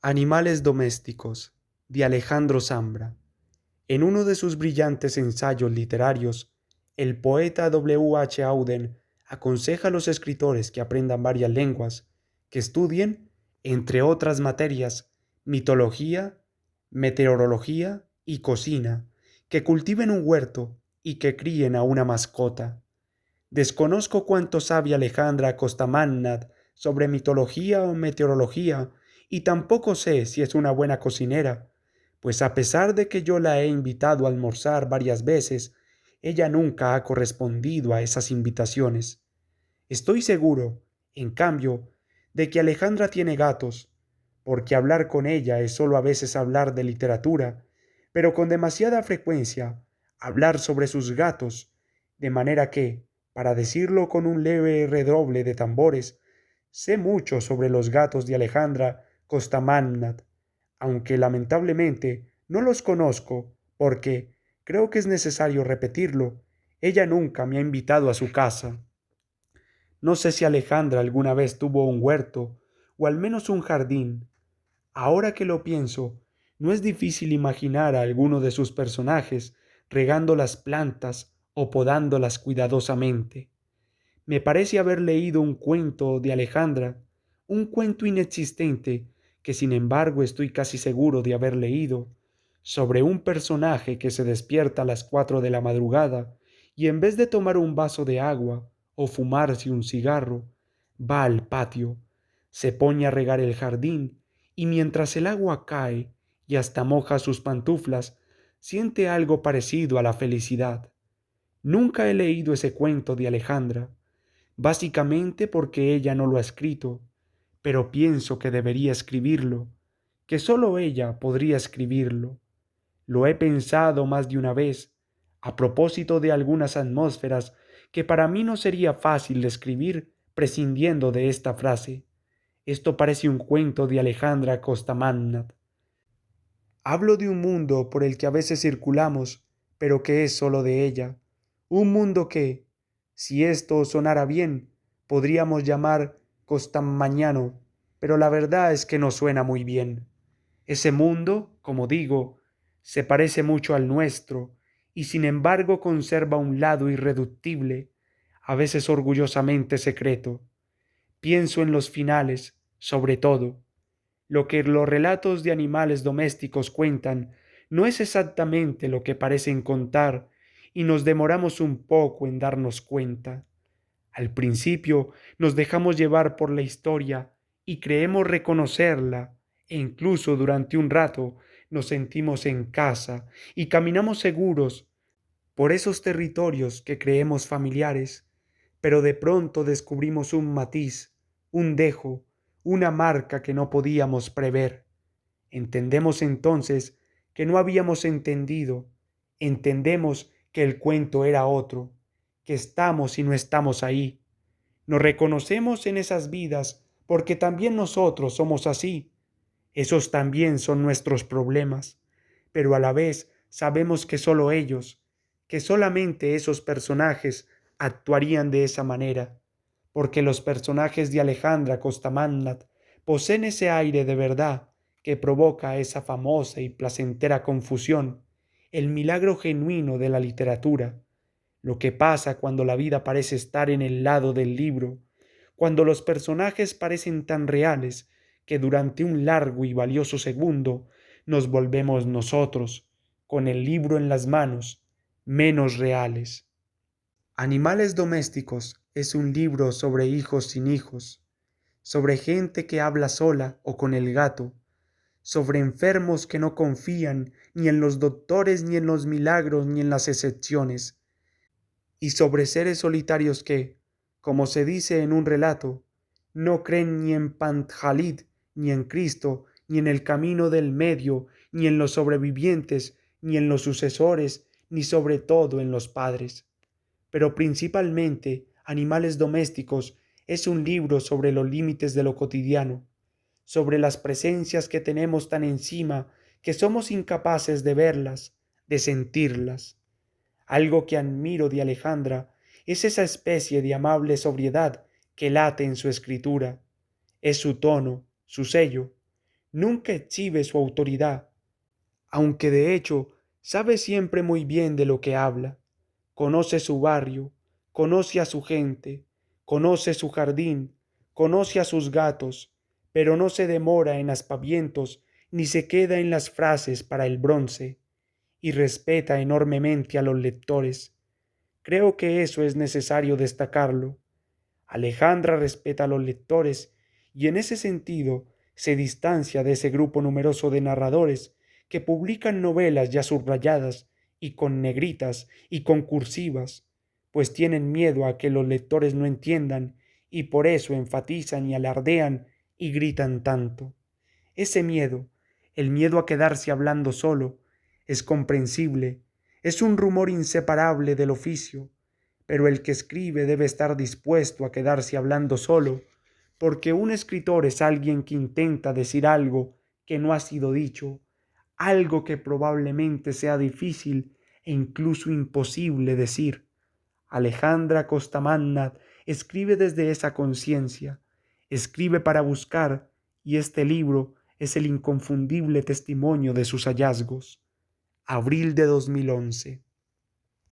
Animales domésticos, de Alejandro Zambra. En uno de sus brillantes ensayos literarios, el poeta W. H. Auden aconseja a los escritores que aprendan varias lenguas, que estudien, entre otras materias, mitología, meteorología y cocina, que cultiven un huerto y que críen a una mascota. Desconozco cuánto sabe Alejandra Costamannad sobre mitología o meteorología, y tampoco sé si es una buena cocinera, pues a pesar de que yo la he invitado a almorzar varias veces, ella nunca ha correspondido a esas invitaciones. Estoy seguro, en cambio, de que Alejandra tiene gatos, porque hablar con ella es solo a veces hablar de literatura, pero con demasiada frecuencia hablar sobre sus gatos, de manera que, para decirlo con un leve redoble de tambores, sé mucho sobre los gatos de Alejandra Costamannad, aunque lamentablemente no los conozco porque, creo que es necesario repetirlo, ella nunca me ha invitado a su casa. No sé si Alejandra alguna vez tuvo un huerto o al menos un jardín. Ahora que lo pienso, no es difícil imaginar a alguno de sus personajes regando las plantas o podándolas cuidadosamente. Me parece haber leído un cuento de Alejandra, un cuento inexistente que sin embargo estoy casi seguro de haber leído, sobre un personaje que se despierta a las 4 de la madrugada y en vez de tomar un vaso de agua o fumarse un cigarro, va al patio, se pone a regar el jardín y mientras el agua cae y hasta moja sus pantuflas, siente algo parecido a la felicidad. Nunca he leído ese cuento de Alejandra, básicamente porque ella no lo ha escrito, pero pienso que debería escribirlo, que sólo ella podría escribirlo. Lo he pensado más de una vez, a propósito de algunas atmósferas que para mí no sería fácil describir prescindiendo de esta frase. Esto parece un cuento de Alejandra Costamannad. Hablo de un mundo por el que a veces circulamos, pero que es solo de ella. Un mundo que, si esto sonara bien, podríamos llamar Costamañano, pero la verdad es que no suena muy bien. Ese mundo, como digo, se parece mucho al nuestro y sin embargo conserva un lado irreductible, a veces orgullosamente secreto. Pienso en los finales, sobre todo. Lo que los relatos de animales domésticos cuentan no es exactamente lo que parecen contar y nos demoramos un poco en darnos cuenta. Al principio nos dejamos llevar por la historia y creemos reconocerla e incluso durante un rato nos sentimos en casa y caminamos seguros por esos territorios que creemos familiares, pero de pronto descubrimos un matiz, un dejo, una marca que no podíamos prever. Entendemos entonces que no habíamos entendido, entendemos que el cuento era otro, que estamos y no estamos ahí. Nos reconocemos en esas vidas porque también nosotros somos así. Esos también son nuestros problemas, pero a la vez sabemos que solo ellos, que solamente esos personajes actuarían de esa manera, porque los personajes de Alejandra Costamannad poseen ese aire de verdad que provoca esa famosa y placentera confusión, el milagro genuino de la literatura, lo que pasa cuando la vida parece estar en el lado del libro, cuando los personajes parecen tan reales que durante un largo y valioso segundo nos volvemos nosotros, con el libro en las manos, menos reales. Animales domésticos es un libro sobre hijos sin hijos, sobre gente que habla sola o con el gato, sobre enfermos que no confían ni en los doctores ni en los milagros ni en las excepciones, y sobre seres solitarios que, como se dice en un relato, no creen ni en Panthalit, ni en Cristo, ni en el camino del medio, ni en los sobrevivientes, ni en los sucesores, ni sobre todo en los padres. Pero principalmente, Animales domésticos es un libro sobre los límites de lo cotidiano, sobre las presencias que tenemos tan encima que somos incapaces de verlas, de sentirlas. Algo que admiro de Alejandra es esa especie de amable sobriedad que late en su escritura. Es su tono, su sello. nunca exhibe su autoridad, aunque de hecho sabe siempre muy bien de lo que habla. Conoce su barrio, conoce a su gente, conoce su jardín, conoce a sus gatos, pero no se demora en aspavientos ni se queda en las frases para el bronce, y respeta enormemente a los lectores. Creo que eso es necesario destacarlo. Alejandra respeta a los lectores y en ese sentido se distancia de ese grupo numeroso de narradores que publican novelas ya subrayadas y con negritas y con cursivas, pues tienen miedo a que los lectores no entiendan y por eso enfatizan y alardean y gritan tanto. Ese miedo, el miedo a quedarse hablando solo, es comprensible, es un rumor inseparable del oficio, pero el que escribe debe estar dispuesto a quedarse hablando solo, porque un escritor es alguien que intenta decir algo que no ha sido dicho, algo que probablemente sea difícil e incluso imposible decir. Alejandra Costamanna escribe desde esa conciencia, escribe para buscar, y este libro es el inconfundible testimonio de sus hallazgos. Abril de 2011.